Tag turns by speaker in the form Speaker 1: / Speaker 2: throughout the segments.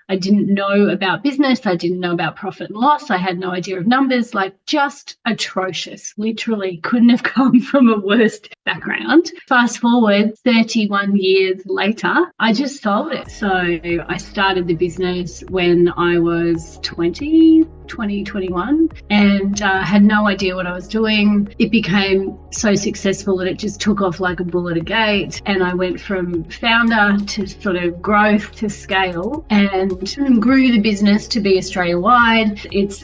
Speaker 1: I didn't know about business. I didn't know about profit and loss. I had no idea of numbers, like just atrocious. Literally couldn't have come from a worse background. Fast forward 31 years later, I just sold it. So I started the business when I was 2021, and had no idea what I was doing. It became so successful that it just took off like a bull at a gate, and I went from founder to sort of growth to scale, and grew the business to be Australia-wide. It's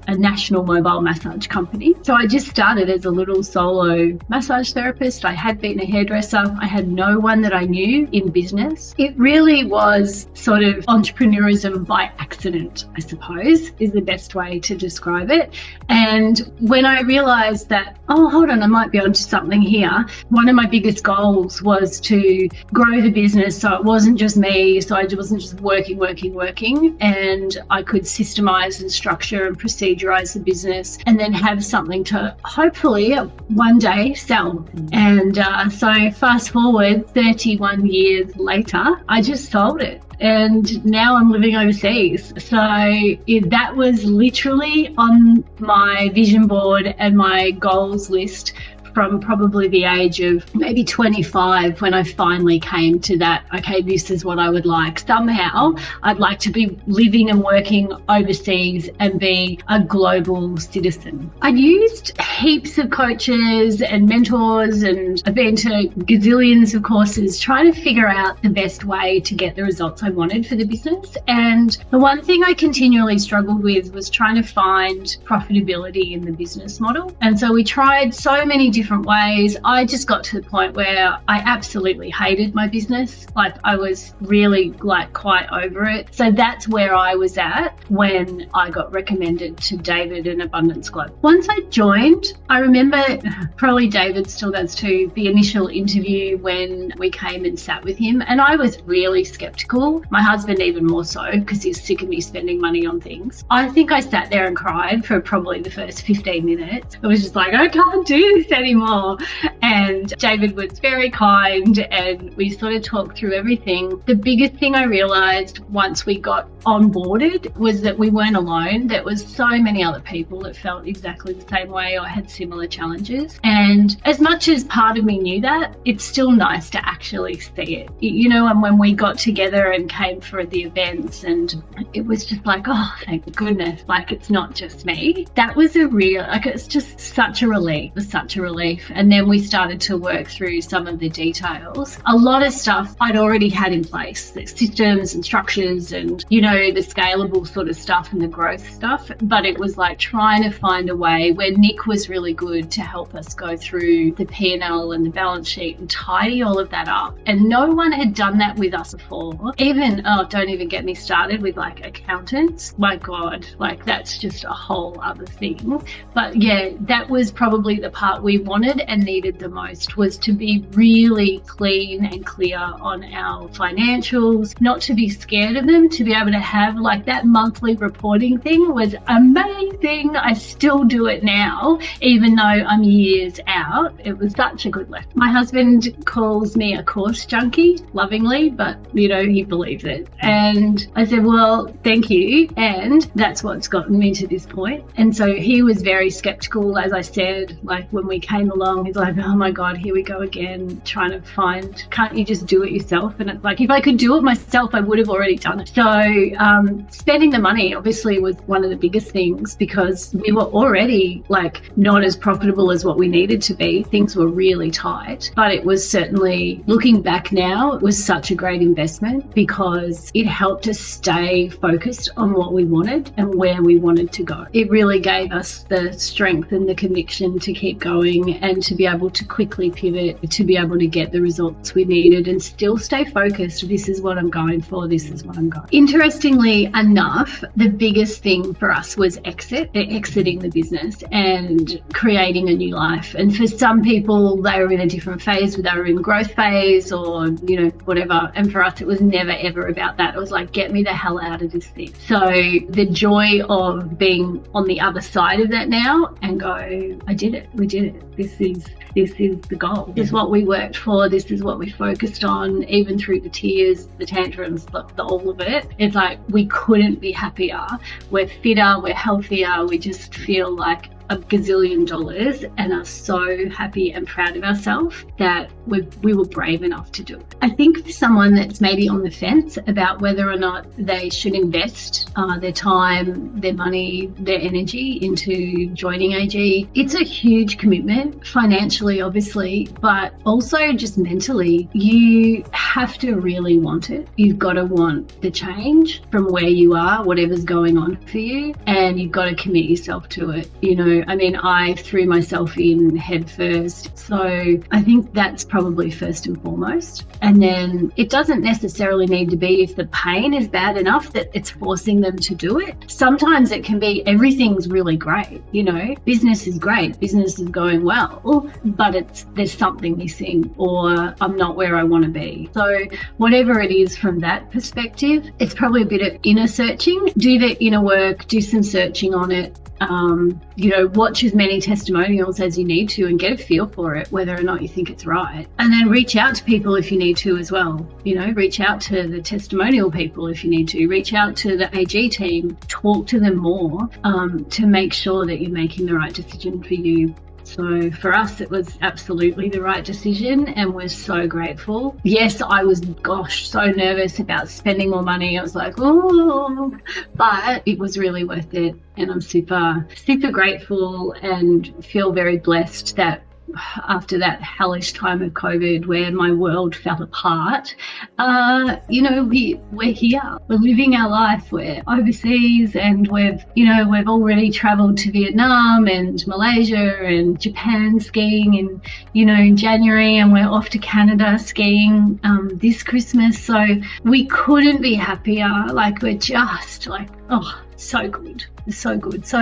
Speaker 1: a national mobile massage company. So I just started as a little solo massage therapist. I had been a hairdresser. I had no one that I knew in business. It really was sort of entrepreneurism by accident, I suppose, is the best way to describe it. And when I realized that, oh, hold on, I might be onto something here, one of my biggest goals was to grow the business so it wasn't just me, so I wasn't just working, and I could systemize and structure and procedurize the business and then have something to hopefully one day sell. And so fast forward 31 years later, I just sold it. And now I'm living overseas. So that was literally on my vision board and my goals list from probably the age of maybe 25 when I finally came to that, okay, this is what I would like. Somehow I'd like to be living and working overseas and be a global citizen. I used heaps of coaches and mentors, and I've been to gazillions of courses trying to figure out the best way to get the results I wanted for the business. And the one thing I continually struggled with was trying to find profitability in the business model. And so we tried so many different ways. I just got to the point where I absolutely hated my business. Like I was really quite over it. So that's where I was at when I got recommended to David and Abundance Global. Once I joined, I remember, probably David still does too, the initial interview when we came and sat with him, and I was really skeptical. My husband even more so, because he's sick of me spending money on things. I think I sat there and cried for probably the first 15 minutes. It was just like, I can't do this anymore. And David was very kind, and we sort of talked through everything. The biggest thing I realized once we got onboarded was that we weren't alone. There was so many other people that felt exactly the same way or had similar challenges. And as much as part of me knew that, it's still nice to actually see it. You know, and when we got together and came for the events, and it was just like, oh, thank goodness, like it's not just me. That was a real, like it's just such a relief. It was such a relief. And then we started to work through some of the details. A lot of stuff I'd already had in place, the systems and structures and, you know, the scalable sort of stuff and the growth stuff. But it was like trying to find a way where Nick was really good to help us go through the P&L and the balance sheet and tidy all of that up. And no one had done that with us before. Even, oh, don't even get me started with like accountants. My God, like that's just a whole other thing. But yeah, that was probably the part we wanted and needed the most, was to be really clean and clear on our financials, not to be scared of them, to be able to have like that monthly reporting thing was amazing. I still do it now, even though I'm years out. It was such a good lesson. My husband calls me a course junkie lovingly, but you know, he believes it. And I said, well, thank you. And that's what's gotten me to this point. And so he was very skeptical, as I said, like when we came along, he's like, oh my God, here we go again, trying to find, can't you just do it yourself? And it's like, if I could do it myself, I would have already done it. So spending the money obviously was one of the biggest things, because we were already like not as profitable as what we needed to be. Things were really tight, but it was certainly, looking back now, it was such a great investment because it helped us stay focused on what we wanted and where we wanted to go. It really gave us the strength and the conviction to keep going and to be able to quickly pivot, to be able to get the results we needed and still stay focused. This is what I'm going for. This is what I'm going. Interestingly enough, the biggest thing for us was exiting the business and creating a new life. And for some people, they were in a different phase, they were in growth phase or, you know, whatever. And for us, it was never, ever about that. It was like, get me the hell out of this thing. So the joy of being on the other side of that now and go, I did it. We did it. This is the goal. This is what we worked for. This is what we focused on, even through the tears, the tantrums, the all of it. It's like, like we couldn't be happier. We're fitter, we're healthier, we just feel like a gazillion dollars and are so happy and proud of ourselves that we were brave enough to do it. I think for someone that's maybe on the fence about whether or not they should invest their time, their money, their energy into joining AG, it's a huge commitment financially, obviously, but also just mentally. You have to really want it. You've got to want the change from where you are, whatever's going on for you, and you've got to commit yourself to it. You know, I mean, I threw myself in head first. So I think that's probably first and foremost. And then it doesn't necessarily need to be if the pain is bad enough that it's forcing them to do it. Sometimes it can be everything's really great. You know, business is great, business is going well, but there's something missing, or I'm not where I want to be. So whatever it is from that perspective, it's probably a bit of inner searching. Do the inner work, do some searching on it. You know, watch as many testimonials as you need to and get a feel for it, whether or not you think it's right. And then reach out to people if you need to as well. You know, reach out to the testimonial people if you need to. Reach out to the AG team. Talk to them more to make sure that you're making the right decision for you. So for us, it was absolutely the right decision, and we're so grateful. Yes, I was, so nervous about spending more money. I was like, oh, but it was really worth it. And I'm super, super grateful and feel very blessed that after that hellish time of COVID where my world fell apart, you know, we're here, we're living our life, we're overseas, and we've already traveled to Vietnam and Malaysia and Japan skiing in January, and we're off to Canada skiing this Christmas. So we couldn't be happier. Like, we're just like, oh, so good. So good. So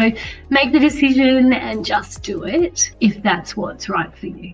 Speaker 1: make the decision and just do it if that's what's right for you.